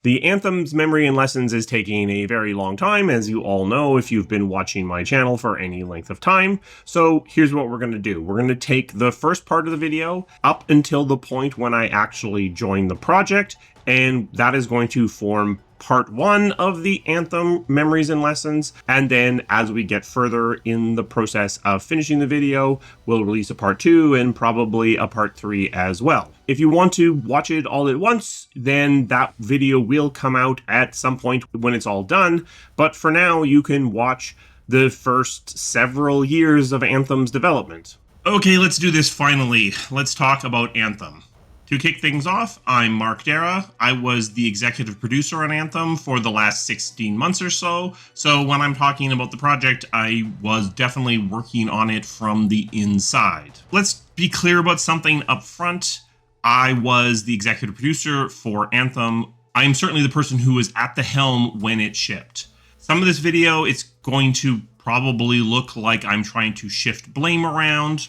The Anthem's Memory and Lessons is taking a very long time, as you all know if you've been watching my channel for any length of time. So here's what we're going to do. We're going to take the first part of the video up until the point when I actually join the project, and that is going to form part one of the Anthem Memories and Lessons. And then as we get further in the process of finishing the video, we'll release a part two and probably a part three as well. If you want to watch it all at once, then that video will come out at some point when it's all done. But for now, you can watch the first several years of Anthem's development. Okay, let's do this finally. Let's talk about Anthem. To kick things off, I'm Mark Darrah. I was the executive producer on Anthem for the last 16 months or so. So when I'm talking about the project, I was definitely working on it from the inside. Let's be clear about something up front. I was the executive producer for Anthem. I'm certainly the person who was at the helm when it shipped. Some of this video, it's going to probably look like I'm trying to shift blame around.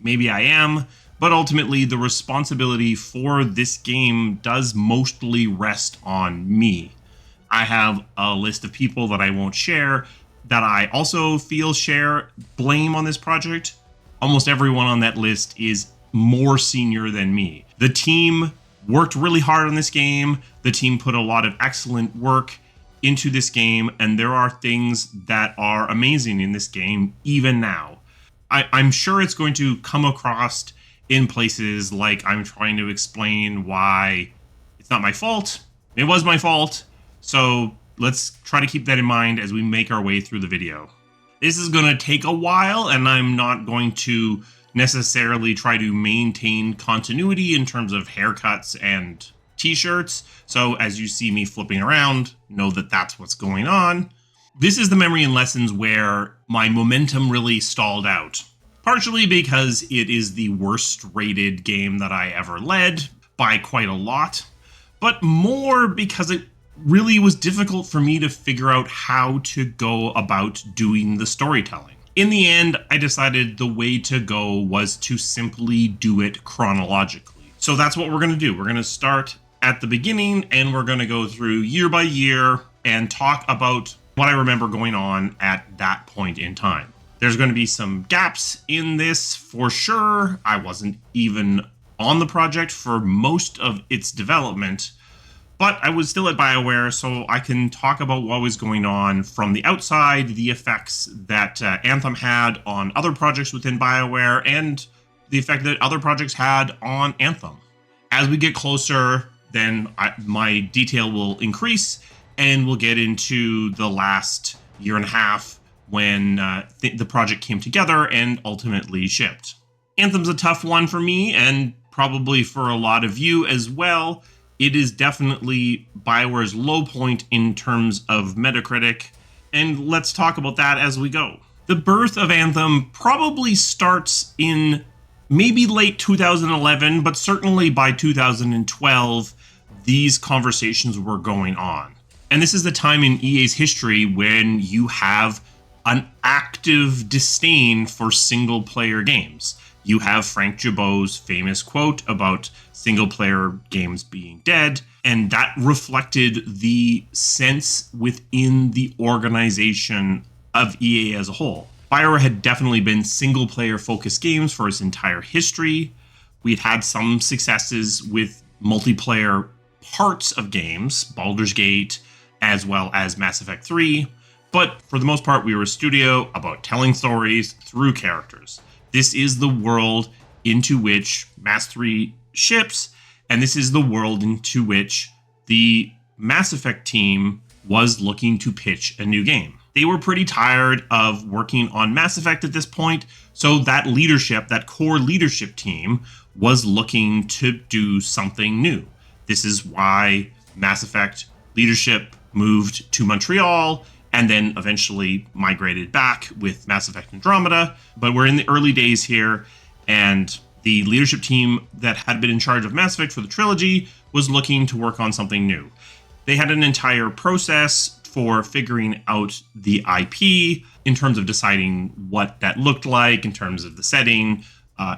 Maybe I am. But ultimately, the responsibility for this game does mostly rest on me. I have a list of people that I won't share that I also feel share blame on this project. Almost everyone on that list is more senior than me. The team worked really hard on this game. The team put a lot of excellent work into this game, and there are things that are amazing in this game even now. I'm sure it's going to come across in places like I'm trying to explain why it's not my fault. It was my fault. So let's try to keep that in mind as we make our way through the video. This is going to take a while, and I'm not going to necessarily try to maintain continuity in terms of haircuts and t-shirts. So as you see me flipping around, know that that's what's going on. This is the Memory and Lessons where my momentum really stalled out. Partially because it is the worst rated game that I ever led by quite a lot, but more because it really was difficult for me to figure out how to go about doing the storytelling. In the end, I decided the way to go was to simply do it chronologically. So that's what we're going to do. We're going to start at the beginning, and we're going to go through year by year and talk about what I remember going on at that point in time. There's going to be some gaps in this for sure. I wasn't even on the project for most of its development, but I was still at BioWare, so I can talk about what was going on from the outside, the effects that Anthem had on other projects within BioWare, and the effect that other projects had on Anthem. As we get closer, then my detail will increase, and we'll get into the last year and a half when the project came together and ultimately shipped. Anthem's a tough one for me, and probably for a lot of you as well. It is definitely BioWare's low point in terms of Metacritic, and let's talk about that as we go. The birth of Anthem probably starts in maybe late 2011, but certainly by 2012, these conversations were going on. And this is the time in EA's history when you have an active disdain for single-player games. You have Frank Gibeau's famous quote about single-player games being dead, and that reflected the sense within the organization of EA as a whole. BioWare had definitely been single-player focused games for its entire history. We'd had some successes with multiplayer parts of games, Baldur's Gate, as well as Mass Effect 3, but for the most part, we were a studio about telling stories through characters. This is the world into which Mass 3 ships, and this is the world into which the Mass Effect team was looking to pitch a new game. They were pretty tired of working on Mass Effect at this point, so that leadership, that core leadership team, was looking to do something new. This is why Mass Effect leadership moved to Montreal, and then eventually migrated back with Mass Effect Andromeda. But we're in the early days here, and the leadership team that had been in charge of Mass Effect for the trilogy was looking to work on something new. They had an entire process for figuring out the IP in terms of deciding what that looked like, in terms of the setting,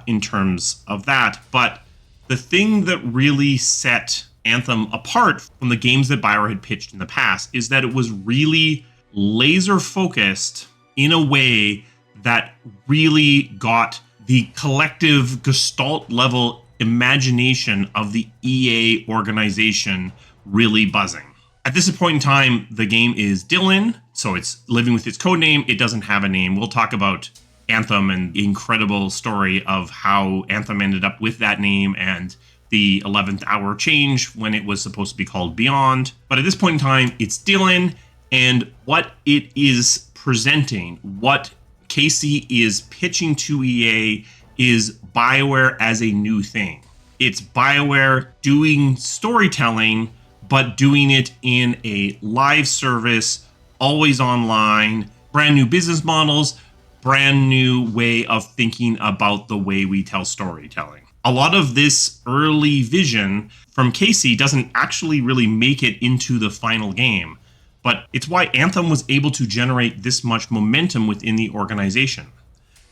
in terms of that. But the thing that really set Anthem apart from the games that BioWare had pitched in the past is that it was really laser focused in a way that really got the collective Gestalt level imagination of the EA organization really buzzing. At this point in time, the game is Dylan, so it's living with its code name. It doesn't have a name. We'll talk about Anthem and the incredible story of how Anthem ended up with that name and the 11th hour change when it was supposed to be called Beyond. But at this point in time, it's Dylan, and what it is presenting, what Casey is pitching to EA is BioWare as a new thing. It's BioWare doing storytelling, but doing it in a live service, always online, brand new business models, brand new way of thinking about the way we tell storytelling. A lot of this early vision from Casey doesn't actually really make it into the final game, but it's why Anthem was able to generate this much momentum within the organization.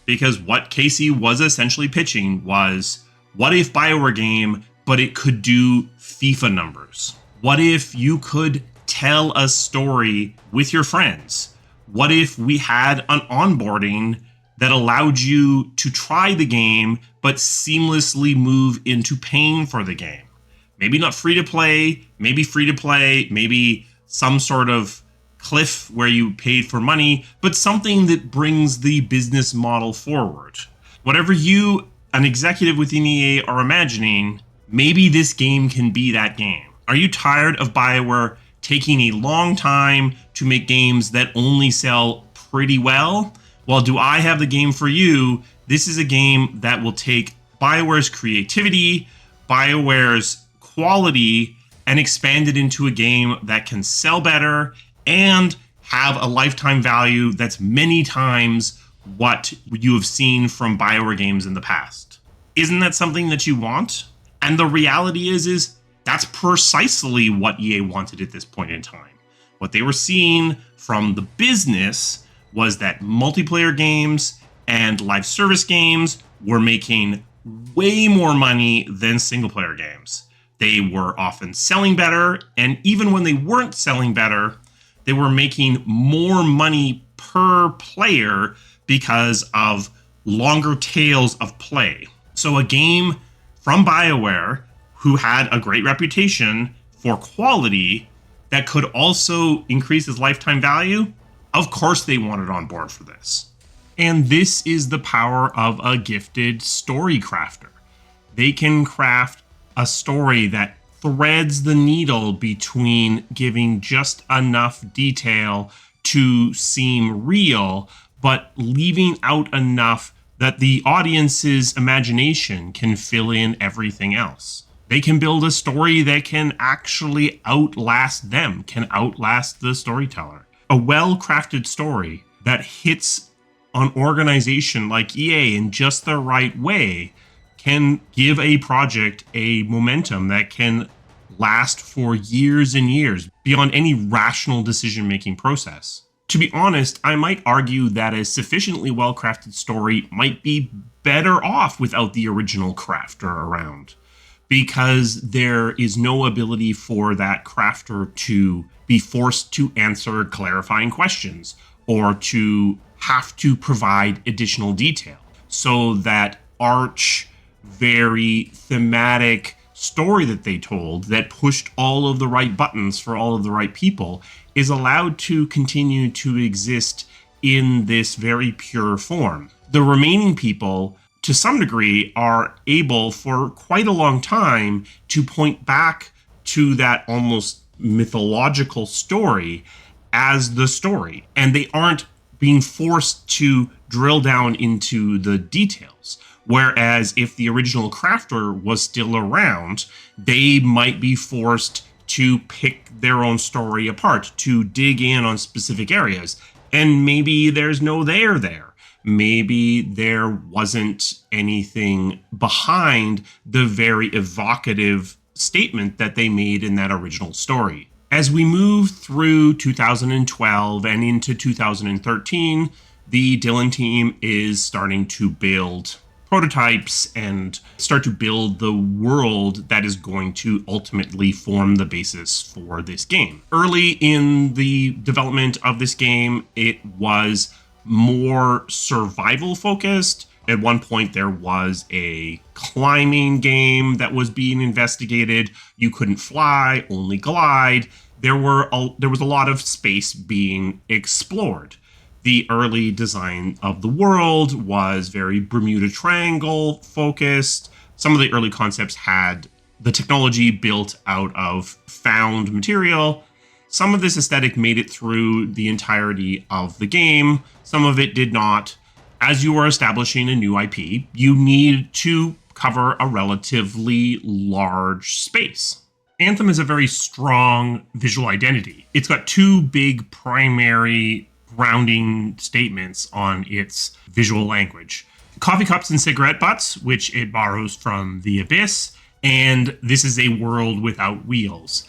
Because what Casey was essentially pitching was, what if BioWare game, but it could do FIFA numbers? What if you could tell a story with your friends? What if we had an onboarding that allowed you to try the game, but seamlessly move into paying for the game? Maybe not free to play, maybe some sort of cliff where you paid for money, but something that brings the business model forward. Whatever you, an executive within EA, are imagining, maybe this game can be that game. Are you tired of BioWare taking a long time to make games that only sell pretty well? Well, do I have the game for you? This is a game that will take BioWare's creativity, BioWare's quality, and expand it into a game that can sell better and have a lifetime value that's many times what you have seen from BioWare games in the past. Isn't that something that you want? And the reality is that's precisely what EA wanted at this point in time. What they were seeing from the business was that multiplayer games and live service games were making way more money than single player games. They were often selling better, and even when they weren't selling better, they were making more money per player because of longer tails of play. So a game from BioWare, who had a great reputation for quality that could also increase its lifetime value, of course they wanted on board for this. And this is the power of a gifted story crafter. They can craft a story that threads the needle between giving just enough detail to seem real, but leaving out enough that the audience's imagination can fill in everything else. They can build a story that can actually outlast them, can outlast the storyteller. A well-crafted story that hits an organization like EA in just the right way can give a project a momentum that can last for years and years beyond any rational decision-making process. To be honest, I might argue that a sufficiently well-crafted story might be better off without the original crafter around, because there is no ability for that crafter to be forced to answer clarifying questions or to have to provide additional detail. So that arch, very thematic story that they told that pushed all of the right buttons for all of the right people is allowed to continue to exist in this very pure form. The remaining people, to some degree, are able for quite a long time to point back to that almost mythological story as the story, and they aren't being forced to drill down into the details. Whereas if the original crafter was still around, they might be forced to pick their own story apart, to dig in on specific areas. And maybe there's no there there. Maybe there wasn't anything behind the very evocative statement that they made in that original story. As we move through 2012 and into 2013, the Dylan team is starting to build prototypes and start to build the world that is going to ultimately form the basis for this game. Early in the development of this game, it was more survival focused. At one point, there was a climbing game that was being investigated. You couldn't fly, only glide. There was a lot of space being explored. The early design of the world was very Bermuda Triangle focused. Some of the early concepts had the technology built out of found material. Some of this aesthetic made it through the entirety of the game. Some of it did not. As you are establishing a new IP, you need to cover a relatively large space. Anthem is a very strong visual identity. It's got two big primary grounding statements on its visual language. Coffee cups and cigarette butts, which it borrows from The Abyss, and this is a world without wheels.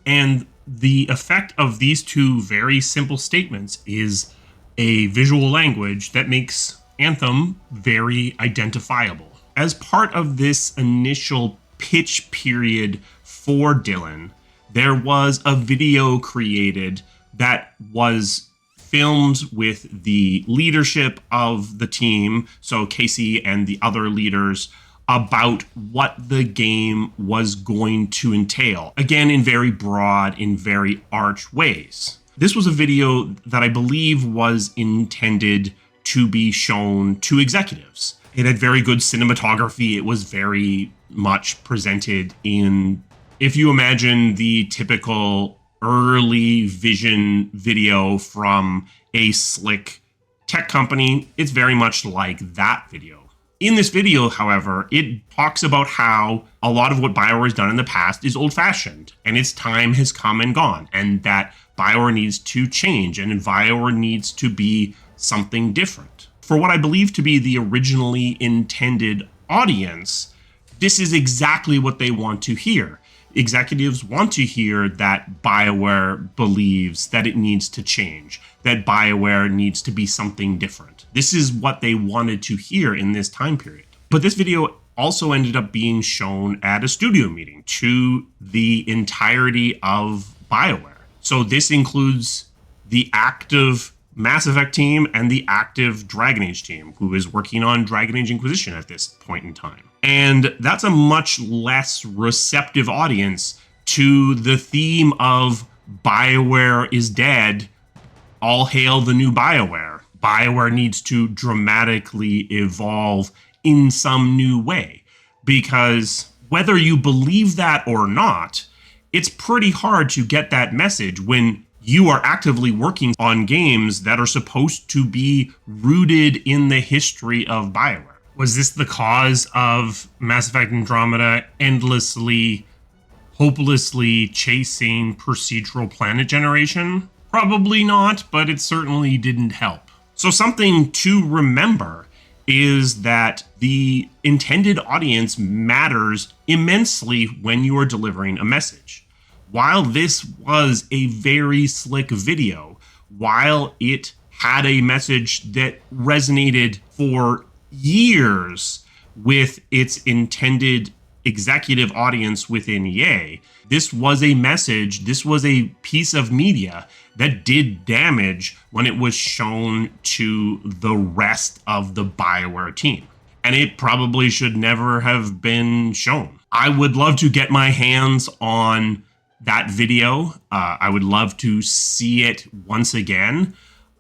And the effect of these two very simple statements is a visual language that makes Anthem very identifiable. As part of this initial pitch period for Dylan, there was a video created that was filmed with the leadership of the team, so Casey and the other leaders, about what the game was going to entail. Again, in very broad, in very arch ways. This was a video that I believe was intended to be shown to executives. It had very good cinematography. It was very much presented in, if you imagine the typical early vision video from a slick tech company, it's very much like that video. In this video, however, it talks about how a lot of what BioWare has done in the past is old-fashioned, and its time has come and gone, and that BioWare needs to change, and BioWare needs to be something different. For what I believe to be the originally intended audience, this is exactly what they want to hear. Executives want to hear that BioWare believes that it needs to change, that BioWare needs to be something different. This is what they wanted to hear in this time period. But this video also ended up being shown at a studio meeting to the entirety of BioWare. So this includes the active Mass Effect team and the active Dragon Age team, who is working on Dragon Age Inquisition at this point in time. And that's a much less receptive audience to the theme of BioWare is dead, all hail the new BioWare. BioWare needs to dramatically evolve in some new way. Because whether you believe that or not, it's pretty hard to get that message when you are actively working on games that are supposed to be rooted in the history of BioWare. Was this the cause of Mass Effect Andromeda endlessly, hopelessly chasing procedural planet generation? Probably not, but it certainly didn't help. So something to remember is that the intended audience matters immensely when you are delivering a message. While this was a very slick video, while it had a message that resonated for years with its intended executive audience within EA, this was a message, this was a piece of media that did damage when it was shown to the rest of the BioWare team. And it probably should never have been shown. I would love to get my hands on that video. I would love to see it once again.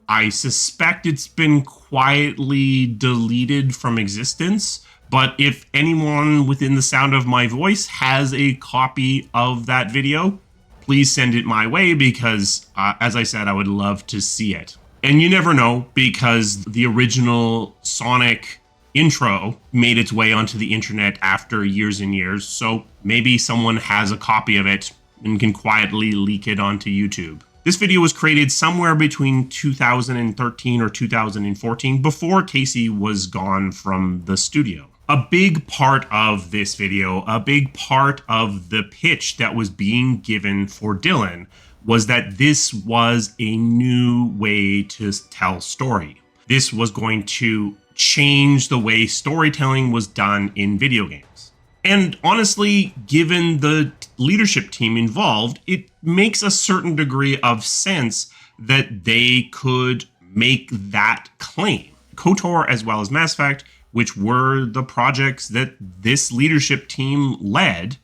I suspect it's been quietly deleted from existence, but if anyone within the sound of my voice has a copy of that video, please send it my way because, as I said, I would love to see it. And you never know, because the original Sonic intro made its way onto the internet after years and years, so maybe someone has a copy of it and can quietly leak it onto YouTube. This video was created somewhere between 2013 or 2014, before Casey was gone from the studio. A big part of this video, a big part of the pitch that was being given for Dylan, was that this was a new way to tell story. This was going to change the way storytelling was done in video games. And honestly, given the leadership team involved, it makes a certain degree of sense that they could make that claim. KOTOR as well as Mass Effect, which were the projects that this leadership team led,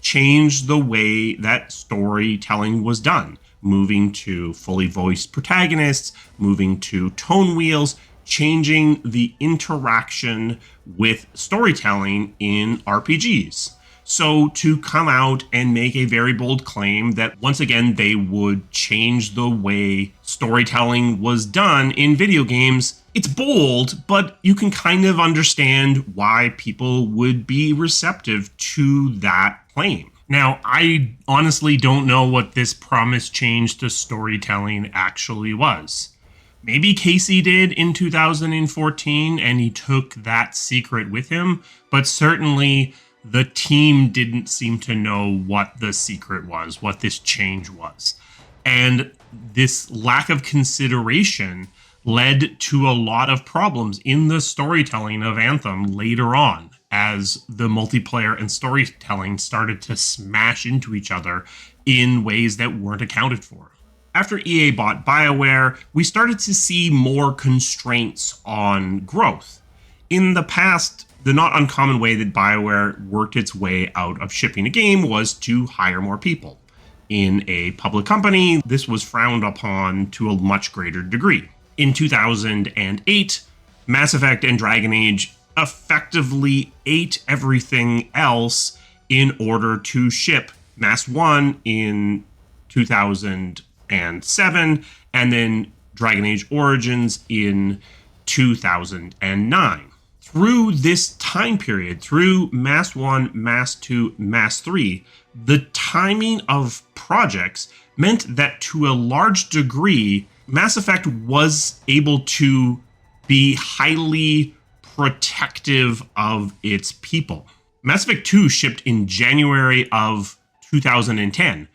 changed the way that storytelling was done, moving to fully voiced protagonists, moving to tone wheels, changing the interaction with storytelling in RPGs. So to come out and make a very bold claim that once again they would change the way storytelling was done in video games, it's bold, but you can kind of understand why people would be receptive to that claim. Now, I honestly don't know what this promised change to storytelling actually was. Maybe Casey did in 2014 and he took that secret with him, but certainly the team didn't seem to know what the secret was, what this change was. And this lack of consideration led to a lot of problems in the storytelling of Anthem later on, as the multiplayer and storytelling started to smash into each other in ways that weren't accounted for. After EA bought BioWare, we started to see more constraints on growth. In the past, the not uncommon way that BioWare worked its way out of shipping a game was to hire more people. In a public company, this was frowned upon to a much greater degree. In 2008, Mass Effect and Dragon Age effectively ate everything else in order to ship Mass 1 in 2007 and then Dragon Age Origins in 2009. Through this time period, through Mass 1, Mass 2, Mass 3, the timing of projects meant that to a large degree, Mass Effect was able to be highly protective of its people. Mass Effect 2 shipped in January of 2010,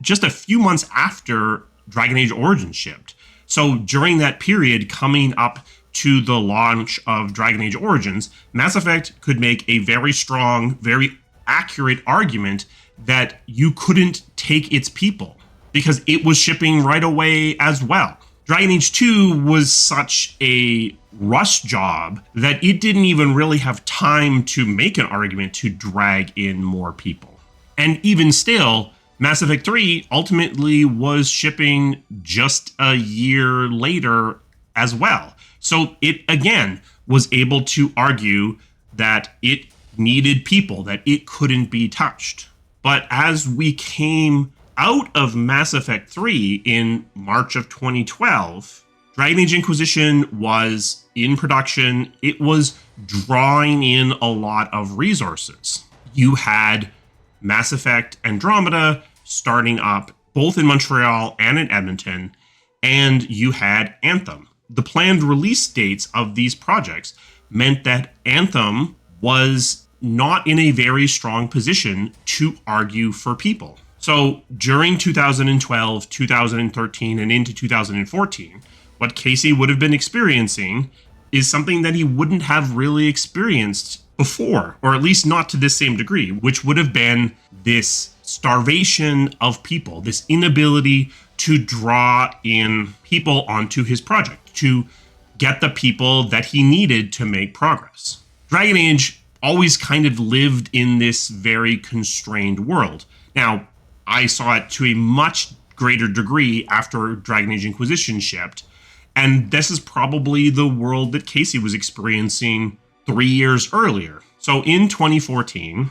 just a few months after Dragon Age Origins shipped. So during that period coming up to the launch of Dragon Age Origins, Mass Effect could make a very strong, very accurate argument that you couldn't take its people because it was shipping right away as well. Dragon Age 2 was such a rush job that it didn't even really have time to make an argument to drag in more people. And even still, Mass Effect 3 ultimately was shipping just a year later as well. So it, again, was able to argue that it needed people, that it couldn't be touched. But as we came out of Mass Effect 3 in March of 2012, Dragon Age Inquisition was in production. It was drawing in a lot of resources. You had Mass Effect Andromeda starting up both in Montreal and in Edmonton, and you had Anthem. The planned release dates of these projects meant that Anthem was not in a very strong position to argue for people. So during 2012, 2013, and into 2014, what Casey would have been experiencing is something that he wouldn't have really experienced before, or at least not to this same degree, which would have been this starvation of people, this inability to draw in people onto his project, to get the people that he needed to make progress. Dragon Age always kind of lived in this very constrained world. Now, I saw it to a much greater degree after Dragon Age Inquisition shipped, and this is probably the world that Casey was experiencing 3 years earlier. So in 2014,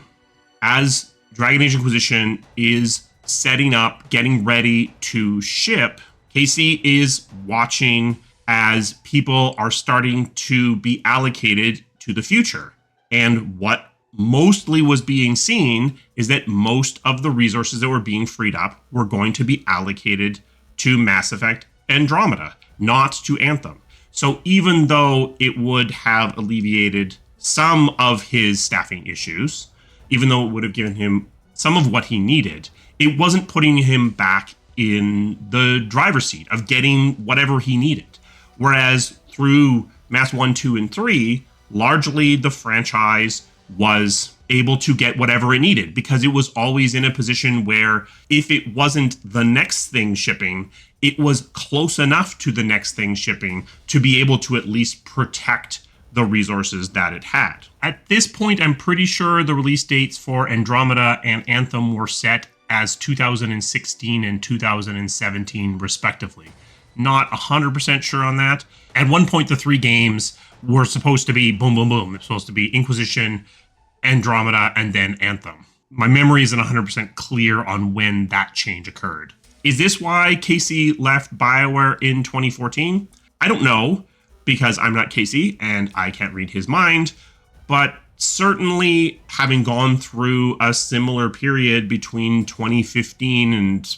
as Dragon Age Inquisition is setting up, getting ready to ship, Casey is watching as people are starting to be allocated to the future. And what mostly was being seen is that most of the resources that were being freed up were going to be allocated to Mass Effect Andromeda, not to Anthem. So even though it would have alleviated some of his staffing issues, even though it would have given him some of what he needed, it wasn't putting him back in the driver's seat of getting whatever he needed. Whereas through Mass 1, 2, and 3, largely the franchise was able to get whatever it needed because it was always in a position where if it wasn't the next thing shipping, it was close enough to the next thing shipping to be able to at least protect the resources that it had. At this point, I'm pretty sure the release dates for Andromeda and Anthem were set as 2016 and 2017 respectively. Not 100% sure on that. At one point, the 3 games were supposed to be boom, boom, boom. It's supposed to be Inquisition, Andromeda, and then Anthem. My memory isn't 100% clear on when that change occurred. Is this why Casey left BioWare in 2014? I don't know, because I'm not Casey and I can't read his mind, but certainly having gone through a similar period between 2015 and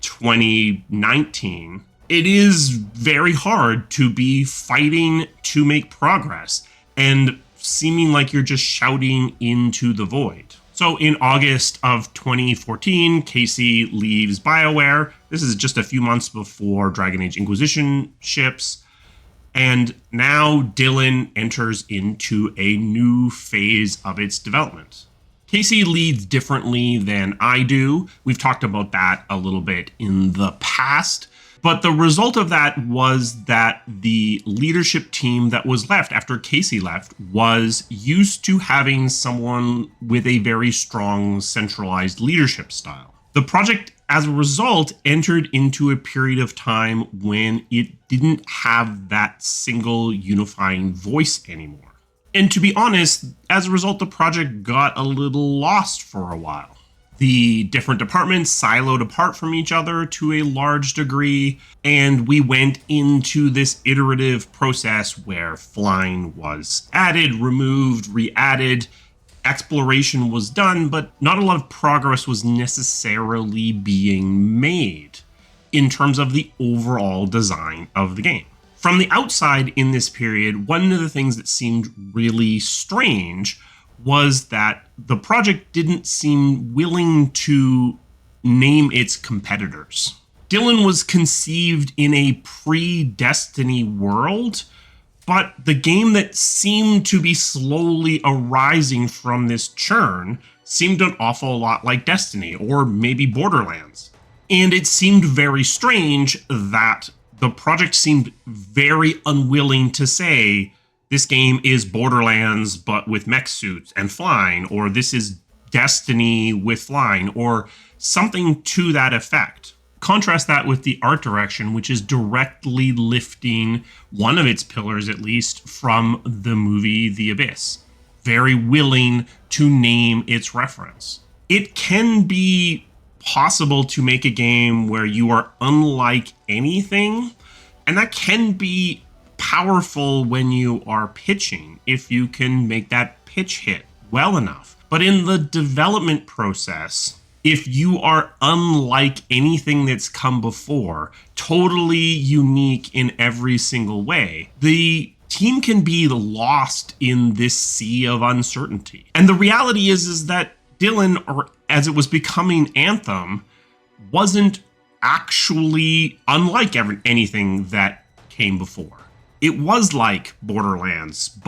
2019, it is very hard to be fighting to make progress and seeming like you're just shouting into the void. So in August of 2014, Casey leaves BioWare. This is just a few months before Dragon Age Inquisition ships. And now Dylan enters into a new phase of its development. Casey leads differently than I do. We've talked about that a little bit in the past. But the result of that was that the leadership team that was left after Casey left was used to having someone with a very strong centralized leadership style. The project, as a result, entered into a period of time when it didn't have that single unifying voice anymore. And to be honest, as a result, the project got a little lost for a while. The different departments siloed apart from each other to a large degree, and we went into this iterative process where flying was added, removed, re-added, exploration was done, but not a lot of progress was necessarily being made in terms of the overall design of the game. From the outside in this period, one of the things that seemed really strange was that the project didn't seem willing to name its competitors. Dylan was conceived in a pre-Destiny world, but the game that seemed to be slowly arising from this churn seemed an awful lot like Destiny, or maybe Borderlands. And it seemed very strange that the project seemed very unwilling to say, this game is Borderlands, but with mech suits and flying, or this is Destiny with flying, or something to that effect. Contrast that with the art direction, which is directly lifting one of its pillars, at least, from the movie The Abyss. Very willing to name its reference. It can be possible to make a game where you are unlike anything, and that can be powerful when you are pitching, if you can make that pitch hit well enough. But in the development process, if you are unlike anything that's come before, totally unique in every single way, the team can be lost in this sea of uncertainty. And the reality is that Dylan, or as it was becoming Anthem, wasn't actually unlike anything that came before. It was like Borderlands,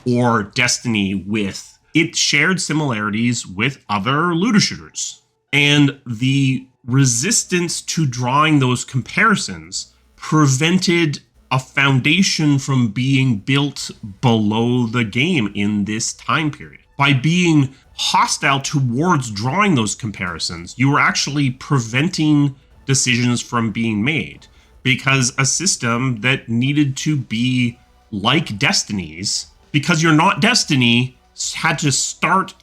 or Destiny with. It shared similarities with other looter shooters. And the resistance to drawing those comparisons prevented a foundation from being built below the game in this time period. By being hostile towards drawing those comparisons, you were actually preventing decisions from being made. Because a system that needed to be like Destiny's, because you're not Destiny, had to start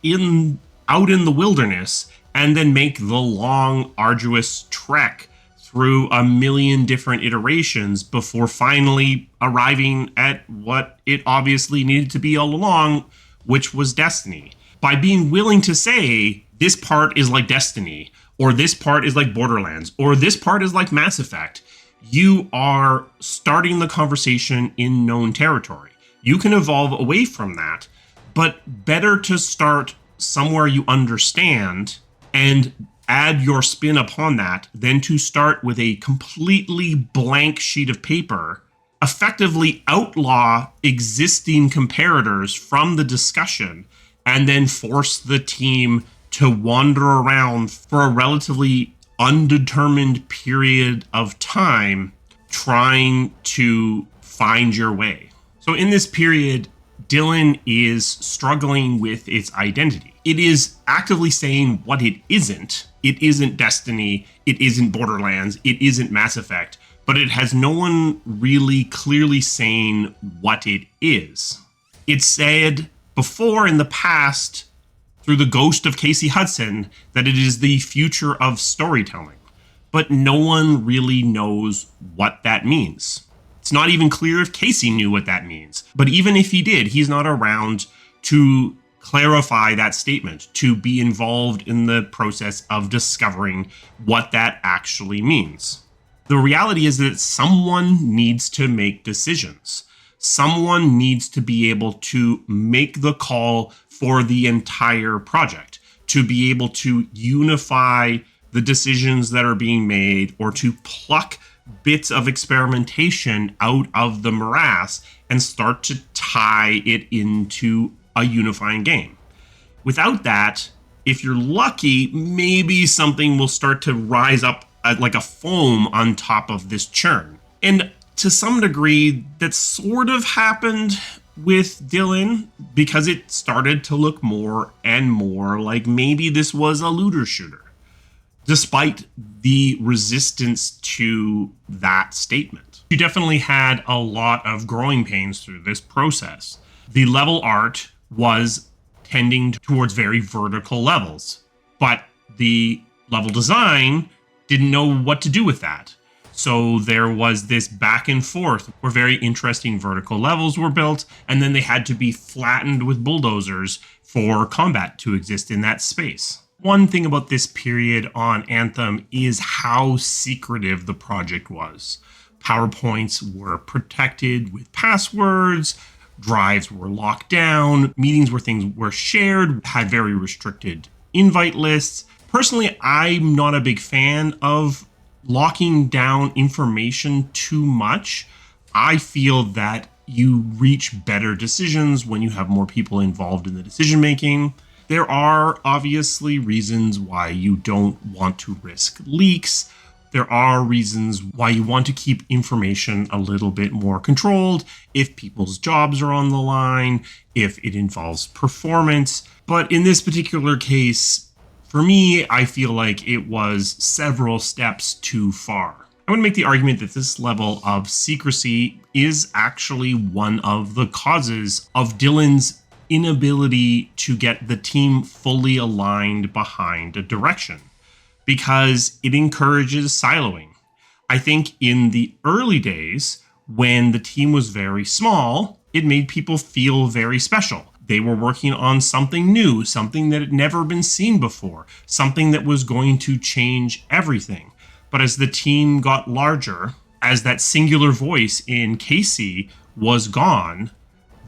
out in the wilderness and then make the long, arduous trek through a million different iterations before finally arriving at what it obviously needed to be all along, which was Destiny. By being willing to say, this part is like Destiny, or this part is like Borderlands, or this part is like Mass Effect, you are starting the conversation in known territory. You can evolve away from that, but better to start somewhere you understand and add your spin upon that than to start with a completely blank sheet of paper effectively outlaw existing comparators from the discussion and then force the team to wander around for a relatively undetermined period of time trying to find your way. So in this period, Dylan is struggling with its identity. It is actively saying what it isn't. It isn't Destiny. It isn't Borderlands. It isn't Mass Effect. But it has no one really clearly saying what it is. It said before in the past, through the ghost of Casey Hudson, that it is the future of storytelling. But no one really knows what that means. It's not even clear if Casey knew what that means. But even if he did, he's not around to clarify that statement, to be involved in the process of discovering what that actually means. The reality is that someone needs to make decisions. Someone needs to be able to make the call for the entire project, to be able to unify the decisions that are being made, or to pluck bits of experimentation out of the morass and start to tie it into a unifying game. Without that, if you're lucky, maybe something will start to rise up like a foam on top of this churn. And to some degree, that sort of happened with Dylan, because it started to look more and more like maybe this was a looter shooter, despite the resistance to that statement. You definitely had a lot of growing pains through this process. The level art was tending towards very vertical levels, but the level design didn't know what to do with that. So there was this back and forth where very interesting vertical levels were built, and then they had to be flattened with bulldozers for combat to exist in that space. One thing about this period on Anthem is how secretive the project was. PowerPoints were protected with passwords, drives were locked down, meetings where things were shared had very restricted invite lists. Personally, I'm not a big fan of locking down information too much. I feel that you reach better decisions when you have more people involved in the decision making. There are obviously reasons why you don't want to risk leaks. There are reasons why you want to keep information a little bit more controlled if people's jobs are on the line, if it involves performance. But in this particular case, for me, I feel like it was several steps too far. I'm going to make the argument that this level of secrecy is actually one of the causes of Dylan's inability to get the team fully aligned behind a direction, because it encourages siloing. I think in the early days, when the team was very small, it made people feel very special. They were working on something new, something that had never been seen before, something that was going to change everything. But as the team got larger, as that singular voice in Casey was gone,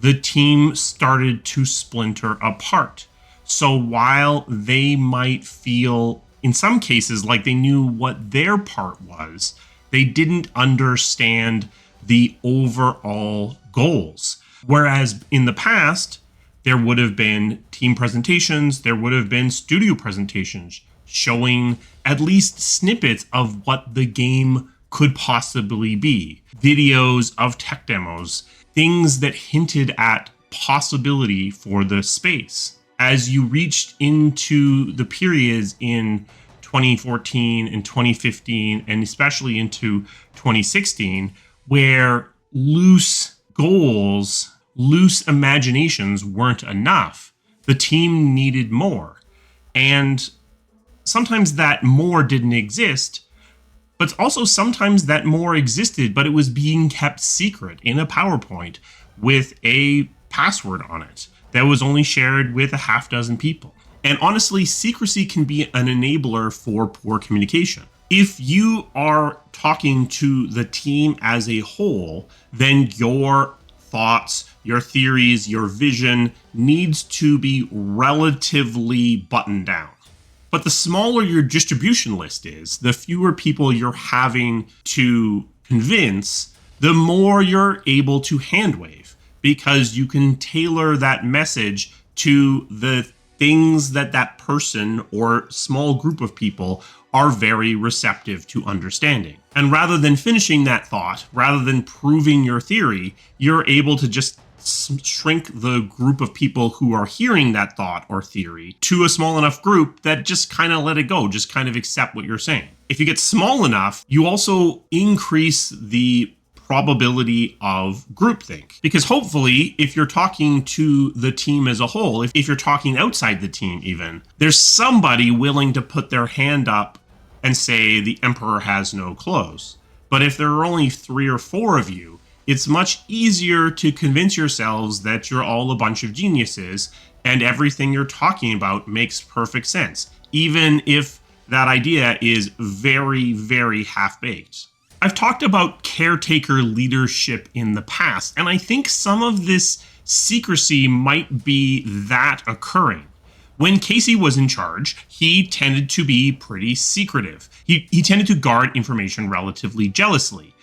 the team started to splinter apart. So while they might feel, in some cases, like they knew what their part was, they didn't understand the overall goals. Whereas in the past, there would have been team presentations, there would have been studio presentations showing at least snippets of what the game could possibly be. Videos of tech demos, things that hinted at possibility for the space. As you reached into the periods in 2014 and 2015, and especially into 2016, where loose goals, loose imaginations weren't enough. The team needed more. And sometimes that more didn't exist, but also sometimes that more existed, but it was being kept secret in a PowerPoint with a password on it that was only shared with a half dozen people. And honestly, secrecy can be an enabler for poor communication. If you are talking to the team as a whole, then your thoughts, your theories, your vision needs to be relatively buttoned down. But the smaller your distribution list is, the fewer people you're having to convince, the more you're able to handwave, because you can tailor that message to the things that that person or small group of people are very receptive to understanding. And rather than finishing that thought, rather than proving your theory, you're able to just shrink the group of people who are hearing that thought or theory to a small enough group that just kind of let it go, just kind of accept what you're saying. If you get small enough, you also increase the probability of groupthink. Because hopefully, if you're talking to the team as a whole, if you're talking outside the team even, there's somebody willing to put their hand up and say the emperor has no clothes. But if there are only 3 or 4 of you, it's much easier to convince yourselves that you're all a bunch of geniuses and everything you're talking about makes perfect sense, even if that idea is very, very half-baked. I've talked about caretaker leadership in the past, and I think some of this secrecy might be that occurring. When Casey was in charge, he tended to be pretty secretive. He tended to guard information relatively jealously.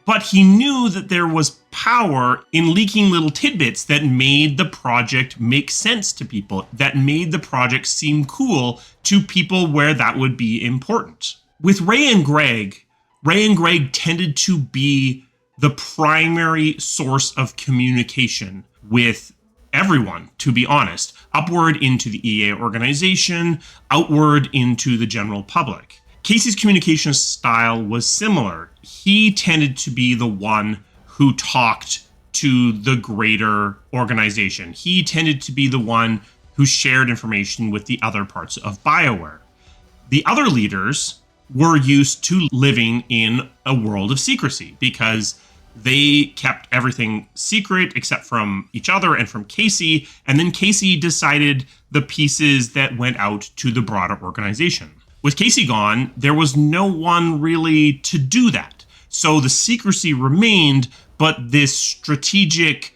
But he knew that there was power in leaking little tidbits that made the project make sense to people, that made the project seem cool to people where that would be important. With Ray and Greg tended to be the primary source of communication with everyone, to be honest, upward into the EA organization, outward into the general public. Casey's communication style was similar. He tended to be the one who talked to the greater organization. He tended to be the one who shared information with the other parts of BioWare. The other leaders were used to living in a world of secrecy because they kept everything secret except from each other and from Casey. And then Casey decided the pieces that went out to the broader organization. With Casey gone, there was no one really to do that. So the secrecy remained, but this strategic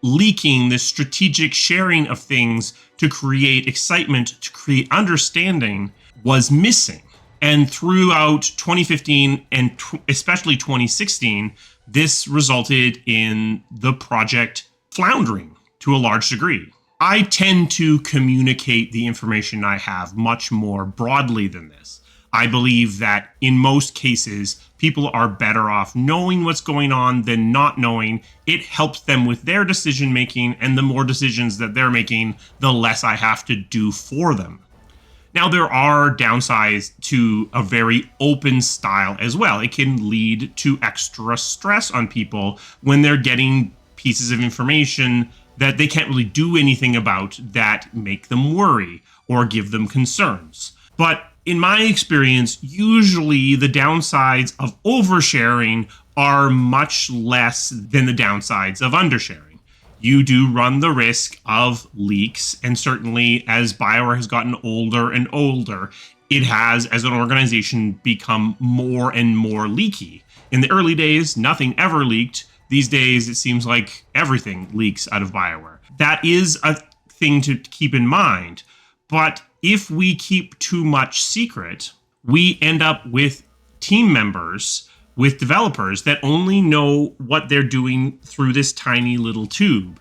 leaking, this strategic sharing of things to create excitement, to create understanding was missing. And throughout 2015 and especially 2016, this resulted in the project floundering to a large degree. I tend to communicate the information I have much more broadly than this. I believe that in most cases, people are better off knowing what's going on than not knowing. It helps them with their decision making, and the more decisions that they're making, the less I have to do for them. Now, there are downsides to a very open style as well. It can lead to extra stress on people when they're getting pieces of information that they can't really do anything about that make them worry or give them concerns. But in my experience, usually the downsides of oversharing are much less than the downsides of undersharing. You do run the risk of leaks, and certainly as BioWare has gotten older and older, it has, as an organization, become more and more leaky. In the early days, nothing ever leaked. These days, it seems like everything leaks out of BioWare. That is a thing to keep in mind. But if we keep too much secret, we end up with team members, with developers that only know what they're doing through this tiny little tube.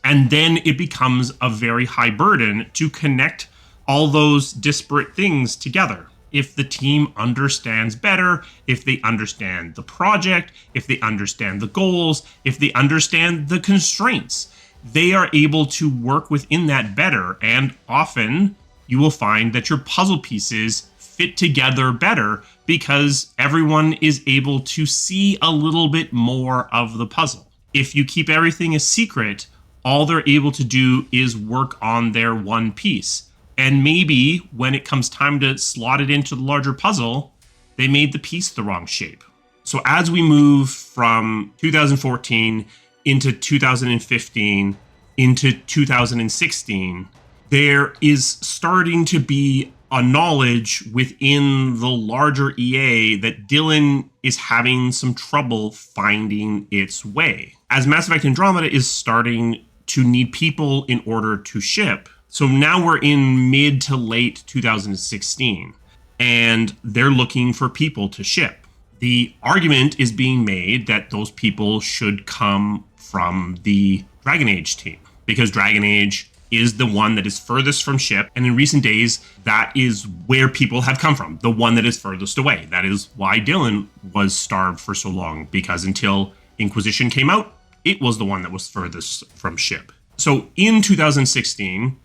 And then it becomes a very high burden to connect all those disparate things together. If the team understands better, if they understand the project, if they understand the goals, if they understand the constraints, they are able to work within that better. And often you will find that your puzzle pieces fit together better because everyone is able to see a little bit more of the puzzle. If you keep everything a secret, all they're able to do is work on their one piece. And maybe when it comes time to slot it into the larger puzzle, they made the piece the wrong shape. So as we move from 2014 into 2015 into 2016, there is starting to be a knowledge within the larger EA that Dylan is having some trouble finding its way. As Mass Effect Andromeda is starting to need people in order to ship, so now we're in mid to late 2016, and they're looking for people to ship. The argument is being made that those people should come from the Dragon Age team, because Dragon Age is the one that is furthest from ship, and in recent days, that is where people have come from, the one that is furthest away. That is why Dylan was starved for so long, because until Inquisition came out, it was the one that was furthest from ship. So in 2016,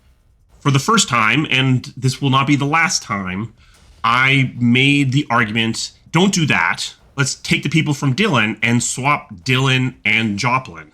for the first time, and this will not be the last time, I made the argument, don't do that. Let's take the people from Dylan and swap Dylan and Joplin.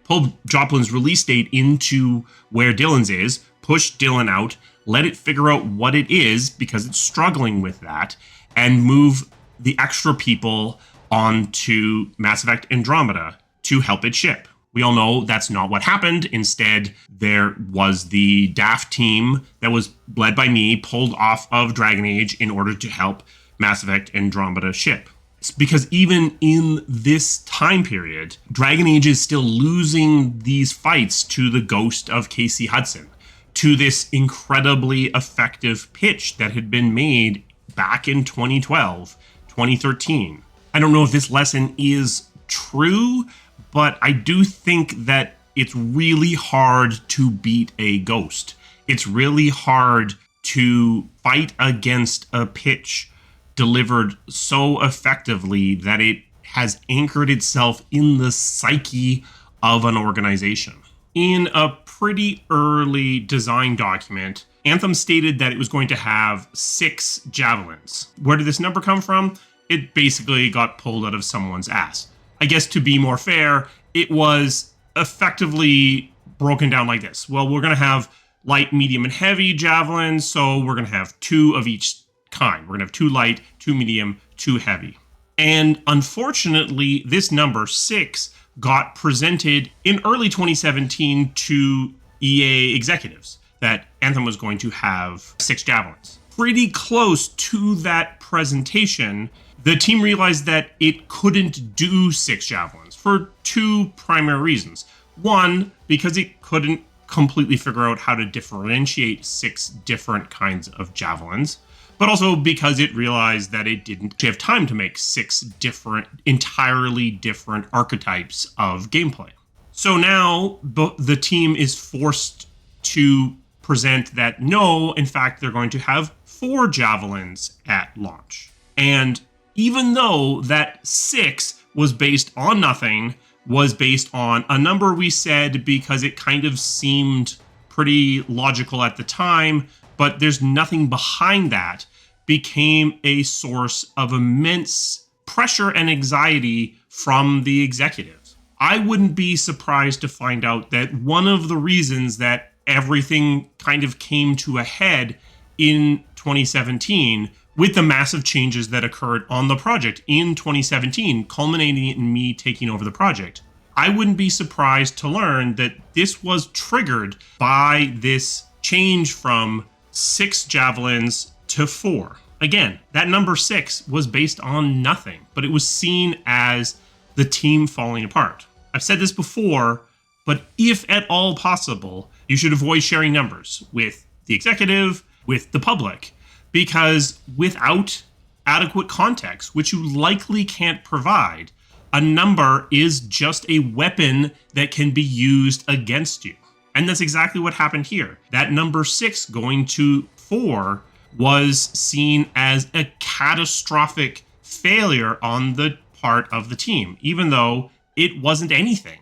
Pull Joplin's release date into where Dylan's is, push Dylan out, let it figure out what it is, because it's struggling with that, and move the extra people onto Mass Effect Andromeda to help it ship. We all know that's not what happened. Instead, there was the DAF team that was led by me, pulled off of Dragon Age in order to help Mass Effect Andromeda ship. It's because even in this time period, Dragon Age is still losing these fights to the ghost of Casey Hudson, to this incredibly effective pitch that had been made back in 2012, 2013. I don't know if this lesson is true, but I do think that it's really hard to beat a ghost. It's really hard to fight against a pitch delivered so effectively that it has anchored itself in the psyche of an organization. In a pretty early design document, Anthem stated that it was going to have 6 javelins. Where did this number come from? It basically got pulled out of someone's ass. I guess to be more fair, it was effectively broken down like this. Well, we're going to have light, medium, and heavy javelins, so we're going to have 2 of each kind. We're going to have 2 light, 2 medium, 2 heavy. And unfortunately, this number 6 got presented in early 2017 to EA executives, that Anthem was going to have 6 javelins. Pretty close to that presentation, the team realized that it couldn't do 6 javelins for 2 primary reasons. One, because it couldn't completely figure out how to differentiate 6 different kinds of javelins, but also because it realized that it didn't have time to make 6 different, entirely different archetypes of gameplay. So now the team is forced to present that no, in fact, they're going to have 4 javelins at launch. And even though that 6 was based on nothing, was based on a number we said because it kind of seemed pretty logical at the time, but there's nothing behind that, became a source of immense pressure and anxiety from the executives. I wouldn't be surprised to find out that one of the reasons that everything kind of came to a head in 2017 with the massive changes that occurred on the project in 2017, culminating in me taking over the project. I wouldn't be surprised to learn that this was triggered by this change from 6 javelins to 4. Again, that number 6 was based on nothing, but it was seen as the team falling apart. I've said this before, but if at all possible, you should avoid sharing numbers with the executive, with the public, because without adequate context, which you likely can't provide, a number is just a weapon that can be used against you. And that's exactly what happened here. That number 6 going to 4 was seen as a catastrophic failure on the part of the team, even though it wasn't anything.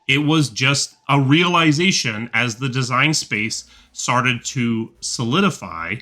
It was just a realization as the design space started to solidify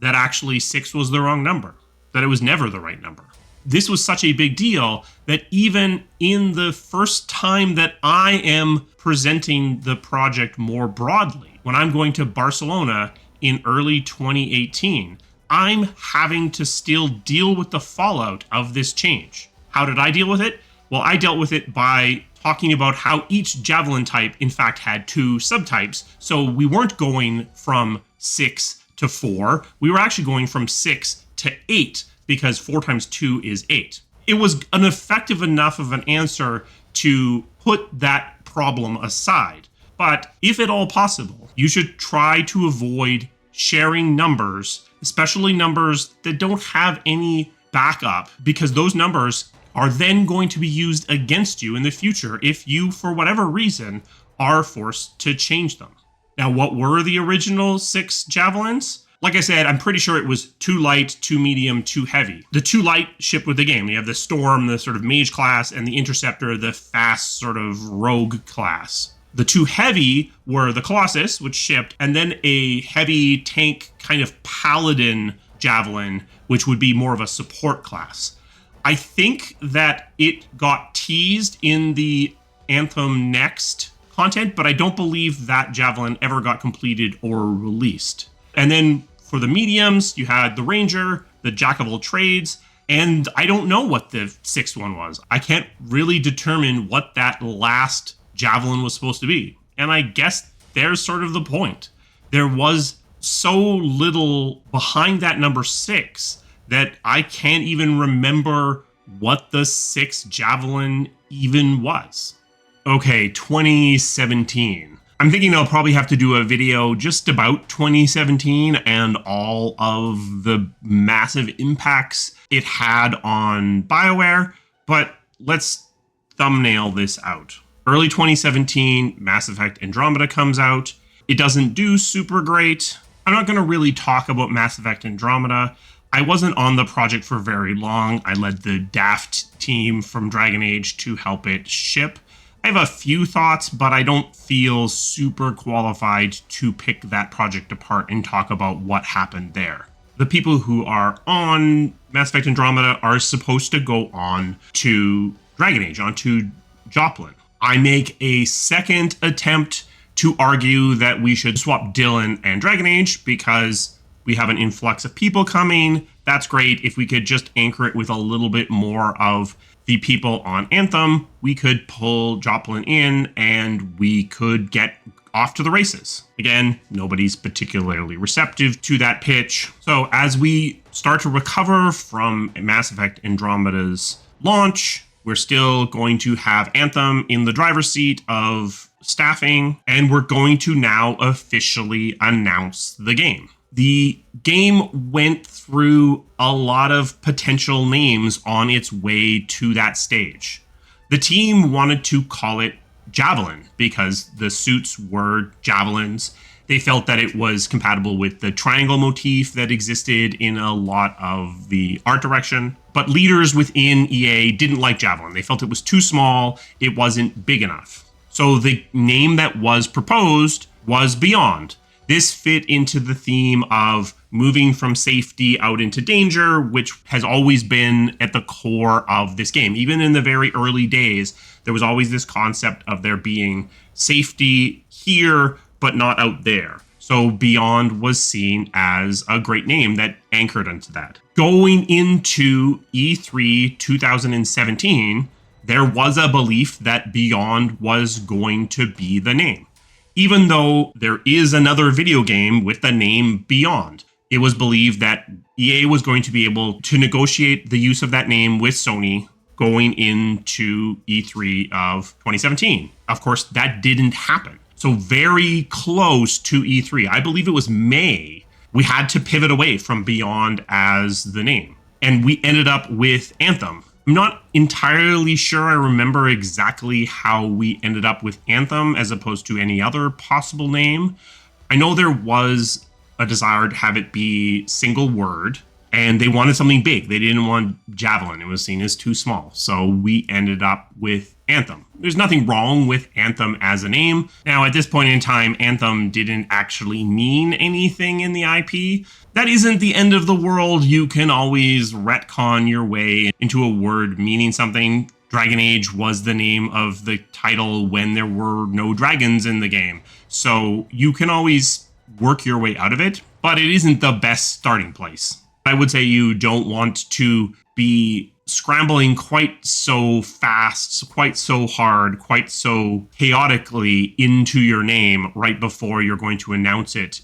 that actually 6 was the wrong number, that it was never the right number. This was such a big deal that even in the first time that I am presenting the project more broadly, when I'm going to Barcelona in early 2018, I'm having to still deal with the fallout of this change. How did I deal with it? Well, I dealt with it by talking about how each javelin type, in fact, had 2 subtypes. So we weren't going from 6 to 4. We were actually going from 6 to 8 because 4 times 2 is 8. It was an effective enough of an answer to put that problem aside. But if at all possible, you should try to avoid sharing numbers, especially numbers that don't have any backup, because those numbers are then going to be used against you in the future if you, for whatever reason, are forced to change them. Now, what were the original 6 javelins? Like I said, I'm pretty sure it was 2 light, 2 medium, 2 heavy. The 2 light ship with the game. You have the Storm, the sort of mage class, and the Interceptor, the fast sort of rogue class. The 2 heavy were the Colossus, which shipped, and then a heavy tank kind of paladin javelin, which would be more of a support class. I think that it got teased in the Anthem Next content, but I don't believe that javelin ever got completed or released. And then for the mediums, you had the Ranger, the Jack of all trades, and I don't know what the 6th one was. I can't really determine what that last javelin was supposed to be. And I guess there's sort of the point. There was so little behind that number 6 that I can't even remember what the 6th javelin even was. Okay, 2017. I'm thinking I'll probably have to do a video just about 2017 and all of the massive impacts it had on BioWare, but let's thumbnail this out. Early 2017, Mass Effect Andromeda comes out. It doesn't do super great. I'm not going to really talk about Mass Effect Andromeda. I wasn't on the project for very long. I led the Daft team from Dragon Age to help it ship. I have a few thoughts, but I don't feel super qualified to pick that project apart and talk about what happened there. The people who are on Mass Effect Andromeda are supposed to go on to Dragon Age, onto Joplin. I make a second attempt to argue that we should swap Dylan and Dragon Age because we have an influx of people coming. That's great. If we could just anchor it with a little bit more of the people on Anthem, we could pull Joplin in and we could get off to the races. Again, nobody's particularly receptive to that pitch. So as we start to recover from Mass Effect Andromeda's launch, we're still going to have Anthem in the driver's seat of staffing, and we're going to now officially announce the game. The game went through a lot of potential names on its way to that stage. The team wanted to call it Javelin because the suits were javelins. They felt that it was compatible with the triangle motif that existed in a lot of the art direction. But leaders within EA didn't like Javelin. They felt it was too small. It wasn't big enough. So the name that was proposed was Beyond. This fit into the theme of moving from safety out into danger, which has always been at the core of this game. Even in the very early days, there was always this concept of there being safety here, but not out there. So Beyond was seen as a great name that anchored into that. Going into E3 2017, there was a belief that Beyond was going to be the name. Even though there is another video game with the name Beyond, it was believed that EA was going to be able to negotiate the use of that name with Sony going into E3 of 2017. Of course, that didn't happen. So very close to E3, I believe it was May, we had to pivot away from Beyond as the name. And we ended up with Anthem. I'm not entirely sure I remember exactly how we ended up with Anthem as opposed to any other possible name. I know there was a desire to have it be single word, and they wanted something big. They didn't want Javelin. It was seen as too small. So we ended up with Anthem. There's nothing wrong with Anthem as a name. Now, at this point in time, Anthem didn't actually mean anything in the IP. That isn't the end of the world. You can always retcon your way into a word meaning something. Dragon Age was the name of the title when there were no dragons in the game. So you can always work your way out of it, but it isn't the best starting place. I would say you don't want to be scrambling quite so fast, quite so hard, quite so chaotically into your name right before you're going to announce it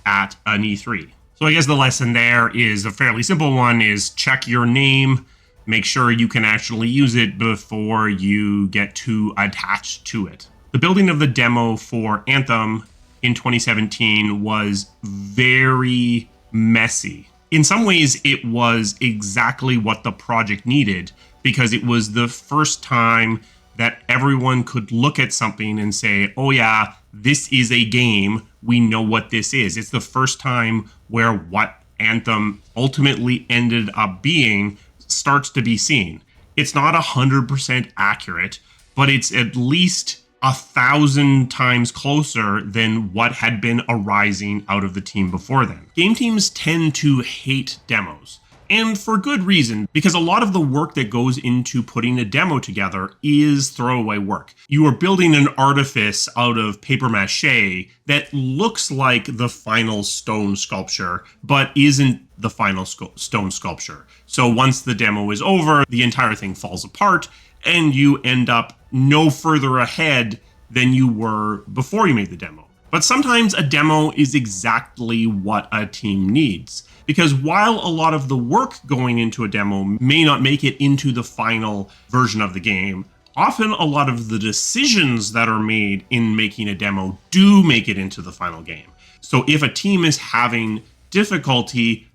at an E3. So I guess the lesson there is a fairly simple one, is check your name, make sure you can actually use it before you get too attached to it. The building of the demo for Anthem in 2017 was very messy. In some ways, it was exactly what the project needed, because it was the first time that everyone could look at something and say, oh yeah, this is a game. We know what this is. It's the first time where what Anthem ultimately ended up being starts to be seen. It's not 100% accurate, but it's at least 1,000 times closer than what had been arising out of the team before then. Game teams tend to hate demos, and for good reason, because a lot of the work that goes into putting a demo together is throwaway work. You are building an artifice out of paper mache that looks like the final stone sculpture, but isn't the final stone sculpture. So once the demo is over, the entire thing falls apart, and you end up no further ahead than you were before you made the demo. But sometimes a demo is exactly what a team needs, because while a lot of the work going into a demo may not make it into the final version of the game, often a lot of the decisions that are made in making a demo do make it into the final game. So if a team is having difficulty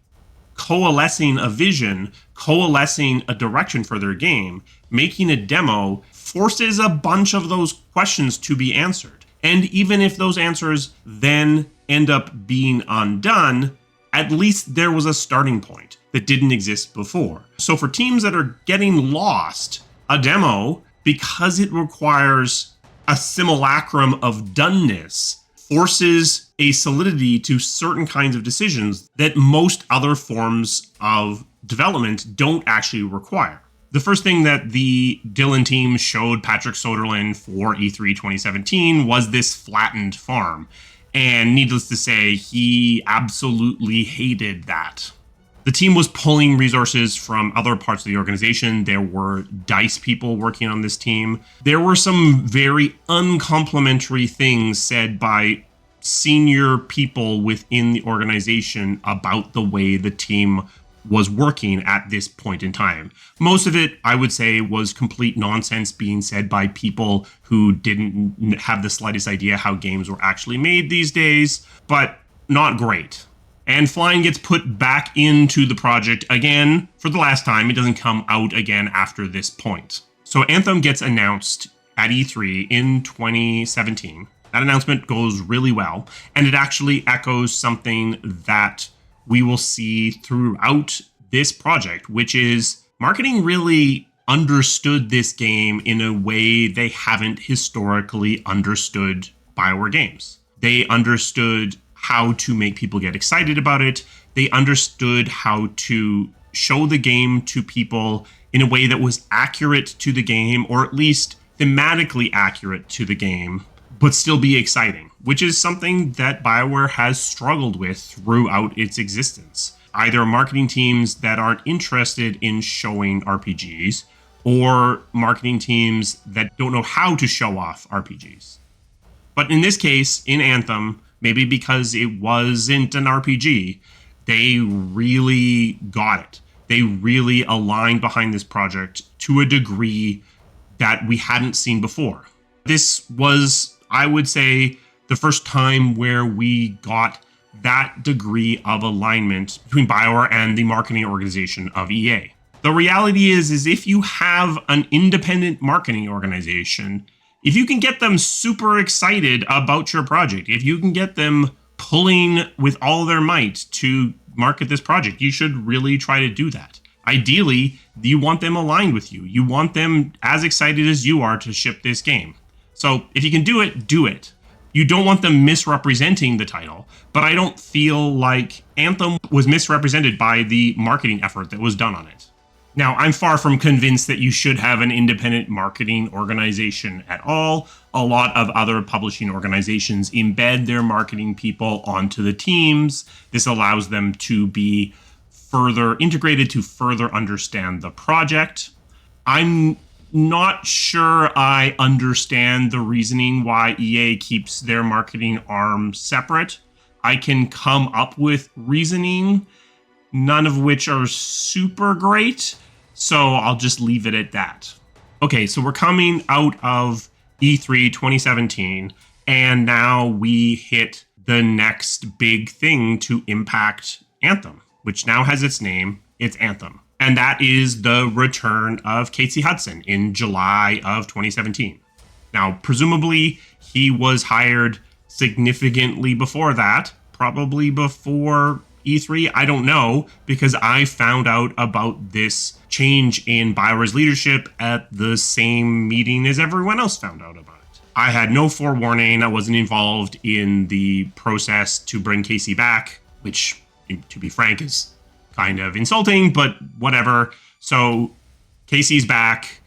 coalescing a vision, coalescing a direction for their game, making a demo forces a bunch of those questions to be answered. And even if those answers then end up being undone, at least there was a starting point that didn't exist before. So for teams that are getting lost, a demo, because it requires a simulacrum of doneness, forces a solidity to certain kinds of decisions that most other forms of development don't actually require. The first thing that the Dylan team showed Patrick Soderlund for E3 2017 was this flattened farm. And needless to say, he absolutely hated that. The team was pulling resources from other parts of the organization. There were DICE people working on this team. There were some very uncomplimentary things said by senior people within the organization about the way the team was working at this point in time. Most of it, I would say, was complete nonsense being said by people who didn't have the slightest idea how games were actually made these days, but not great. And Flying gets put back into the project again for the last time. It doesn't come out again after this point. So Anthem gets announced at E3 in 2017. That announcement goes really well, and it actually echoes something that we will see throughout this project, which is marketing really understood this game in a way they haven't historically understood BioWare games. They understood how to make people get excited about it. They understood how to show the game to people in a way that was accurate to the game, or at least thematically accurate to the game, but still be exciting, which is something that BioWare has struggled with throughout its existence. Either marketing teams that aren't interested in showing RPGs, or marketing teams that don't know how to show off RPGs. But in this case, in Anthem, maybe because it wasn't an RPG, they really got it. They really aligned behind this project to a degree that we hadn't seen before. This was, I would say, the first time where we got that degree of alignment between BioWare and the marketing organization of EA. The reality is if you have an independent marketing organization, if you can get them super excited about your project, if you can get them pulling with all their might to market this project, you should really try to do that. Ideally, you want them aligned with you. You want them as excited as you are to ship this game. So if you can do it, do it. You don't want them misrepresenting the title, but I don't feel like Anthem was misrepresented by the marketing effort that was done on it. Now, I'm far from convinced that you should have an independent marketing organization at all. A lot of other publishing organizations embed their marketing people onto the teams. This allows them to be further integrated to further understand the project. I'm not sure I understand the reasoning why EA keeps their marketing arm separate. I can come up with reasoning, none of which are super great, so I'll just leave it at that. Okay, so we're coming out of E3 2017, and now we hit the next big thing to impact Anthem. which now has its name. It's Anthem. And that is the return of Casey Hudson in July of 2017. Now, presumably, he was hired significantly before that, probably before E3. I don't know, because I found out about this change in BioWare's leadership at the same meeting as everyone else found out about it. I had no forewarning. I wasn't involved in the process to bring Casey back, which, to be frank, is kind of insulting, but whatever. So Casey's back.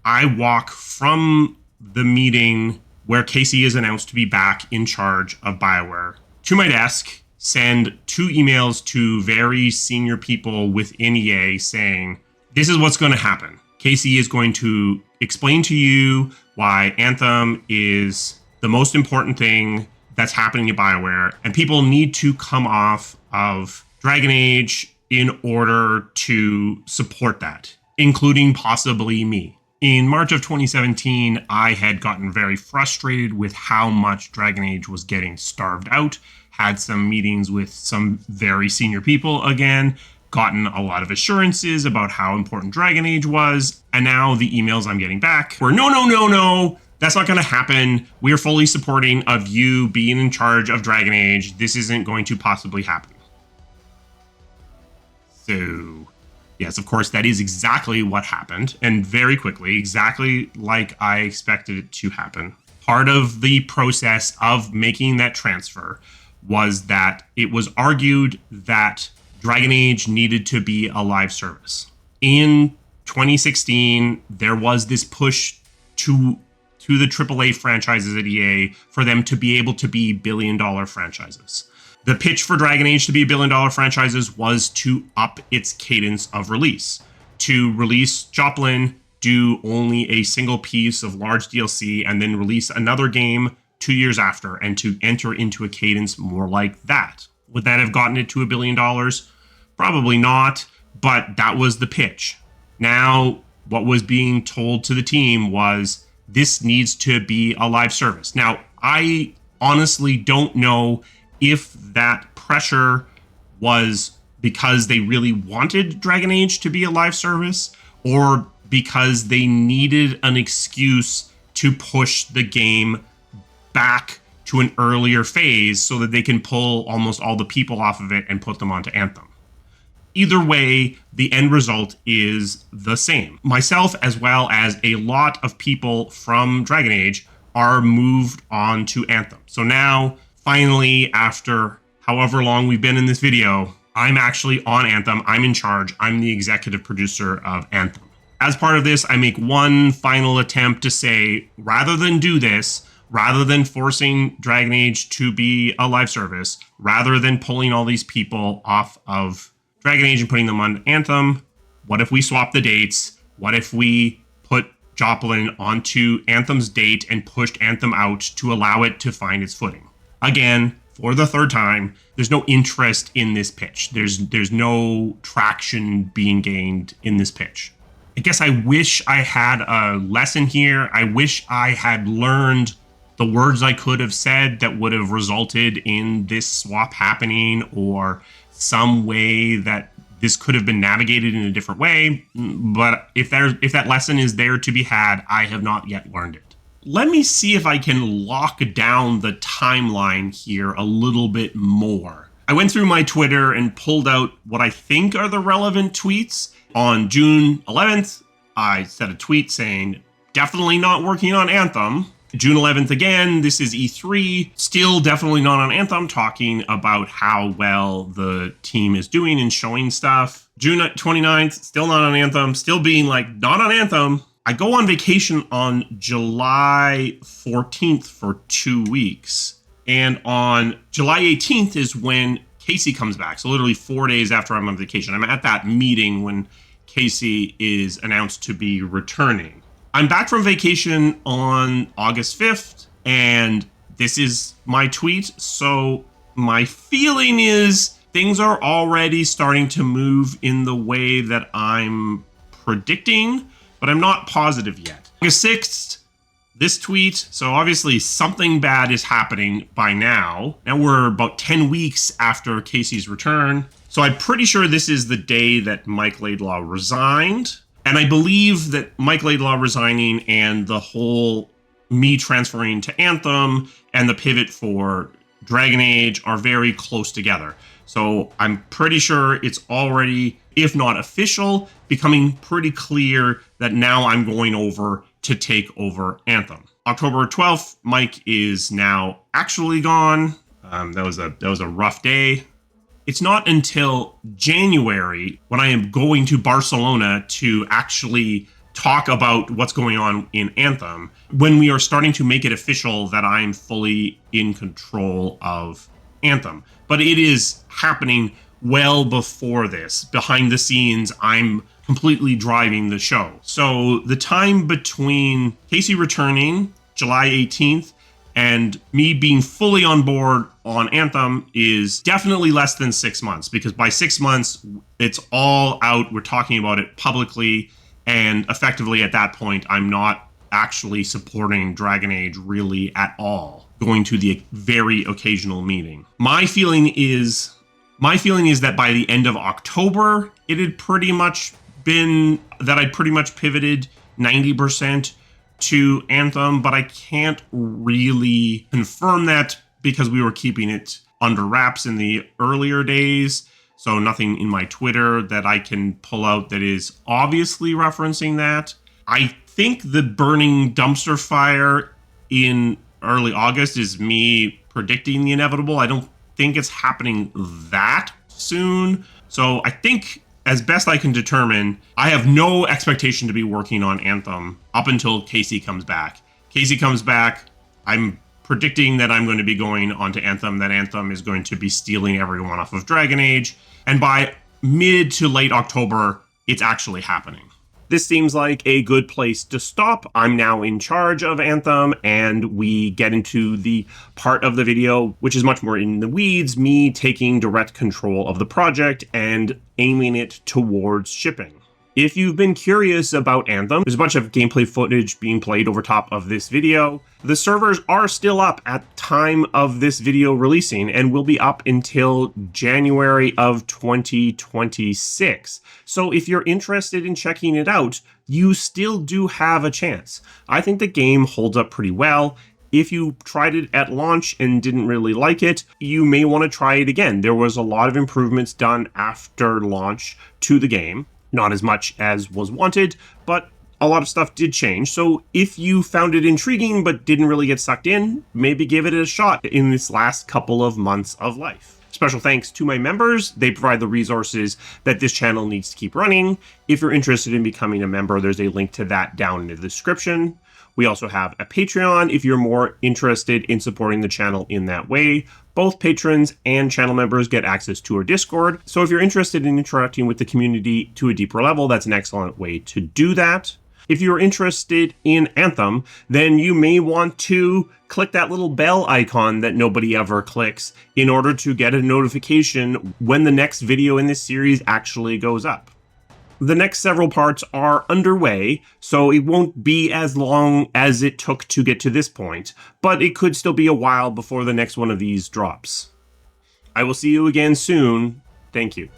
I walk from the meeting where Casey is announced to be back in charge of BioWare to my desk, send 2 emails to very senior people within EA saying, this is what's going to happen. Casey is going to explain to you why Anthem is the most important thing that's happening at BioWare, and people need to come off of Dragon Age in order to support that, including possibly me. In March of 2017, I had gotten very frustrated with how much Dragon Age was getting starved out, had some meetings with some very senior people again, gotten a lot of assurances about how important Dragon Age was, and now the emails I'm getting back were, no, that's not going to happen. We're fully supporting of you being in charge of Dragon Age. This isn't going to possibly happen. So, yes, of course, that is exactly what happened, and very quickly, exactly like I expected it to happen. Part of the process of making that transfer was that it was argued that Dragon Age needed to be a live service. In 2016, there was this push to the AAA franchises at EA for them to be able to be billion-dollar franchises. The pitch for Dragon Age to be billion-dollar franchises was to up its cadence of release. To release Joplin, do only a single piece of large DLC, and then release another game 2 years after, and to enter into a cadence more like that. Would that have gotten it to $1 billion? Probably not, but that was the pitch. Now, what was being told to the team was, this needs to be a live service. Now, I honestly don't know if that pressure was because they really wanted Dragon Age to be a live service, or because they needed an excuse to push the game back to an earlier phase so that they can pull almost all the people off of it and put them onto Anthem. Either way, the end result is the same. Myself, as well as a lot of people from Dragon Age, are moved on to Anthem. So now, finally, after however long we've been in this video, I'm actually on Anthem. I'm in charge. I'm the executive producer of Anthem. As part of this, I make one final attempt to say, rather than do this, rather than forcing Dragon Age to be a live service, rather than pulling all these people off of Dragon Age and putting them on Anthem, what if we swap the dates? What if we put Joplin onto Anthem's date and pushed Anthem out to allow it to find its footing? Again, for the third time, there's no interest in this pitch. There's no traction being gained in this pitch. I guess I wish I had a lesson here. I wish I had learned the words I could have said that would have resulted in this swap happening, or some way that this could have been navigated in a different way. But if that lesson is there to be had, I have not yet learned it. Let me see if I can lock down the timeline here a little bit more. I went through my Twitter and pulled out what I think are the relevant tweets. On June 11th, I said a tweet saying, definitely not working on Anthem. June 11th again, this is E3, still definitely not on Anthem, talking about how well the team is doing and showing stuff. June 29th, still not on Anthem, still being like, not on Anthem. I go on vacation on July 14th for 2 weeks. And on July 18th is when Casey comes back. So literally 4 days after I'm on vacation. I'm at that meeting when Casey is announced to be returning. I'm back from vacation on August 5th, and this is my tweet. So my feeling is things are already starting to move in the way that I'm predicting, but I'm not positive yet. August 6th, this tweet. So obviously something bad is happening by now. Now we're about 10 weeks after Casey's return. So I'm pretty sure this is the day that Mike Laidlaw resigned. And I believe that Mike Laidlaw resigning and the whole me transferring to Anthem and the pivot for Dragon Age are very close together. So I'm pretty sure it's already, if not official, becoming pretty clear that now I'm going over to take over Anthem. October 12th, Mike is now actually gone. That was a rough day. It's not until January when I am going to Barcelona to actually talk about what's going on in Anthem, when we are starting to make it official that I'm fully in control of Anthem. But it is happening well before this. Behind the scenes, I'm completely driving the show. So the time between Casey returning July 18th and me being fully on board on Anthem is definitely less than 6 months, because by 6 months, it's all out. We're talking about it publicly. And effectively at that point, I'm not actually supporting Dragon Age really at all, going to the very occasional meeting. My feeling is that by the end of October, it had pretty much been that I'd pretty much pivoted 90% to Anthem, but I can't really confirm that because we were keeping it under wraps in the earlier days. So nothing in my Twitter that I can pull out that is obviously referencing that. I think the burning dumpster fire in early August is me predicting the inevitable. I don't think it's happening that soon. So I think, as best I can determine, I have no expectation to be working on Anthem up until Casey comes back. Casey comes back, I'm predicting that I'm going to be going onto Anthem, that Anthem is going to be stealing everyone off of Dragon Age, and by mid to late October, it's actually happening. This seems like a good place to stop. I'm now in charge of Anthem, and we get into the part of the video which is much more in the weeds, me taking direct control of the project and aiming it towards shipping. If you've been curious about Anthem, there's a bunch of gameplay footage being played over top of this video. The servers are still up at time of this video releasing and will be up until January of 2026. So if you're interested in checking it out, you still do have a chance. I think the game holds up pretty well. If you tried it at launch and didn't really like it, you may want to try it again. There was a lot of improvements done after launch to the game. Not as much as was wanted, but a lot of stuff did change. So if you found it intriguing but didn't really get sucked in, maybe give it a shot in this last couple of months of life. Special thanks to my members. They provide the resources that this channel needs to keep running. If you're interested in becoming a member, there's a link to that down in the description. We also have a Patreon if you're more interested in supporting the channel in that way. Both patrons and channel members get access to our Discord. So if you're interested in interacting with the community to a deeper level, that's an excellent way to do that. If you're interested in Anthem, then you may want to click that little bell icon that nobody ever clicks in order to get a notification when the next video in this series actually goes up. The next several parts are underway, so it won't be as long as it took to get to this point, but it could still be a while before the next one of these drops. I will see you again soon. Thank you.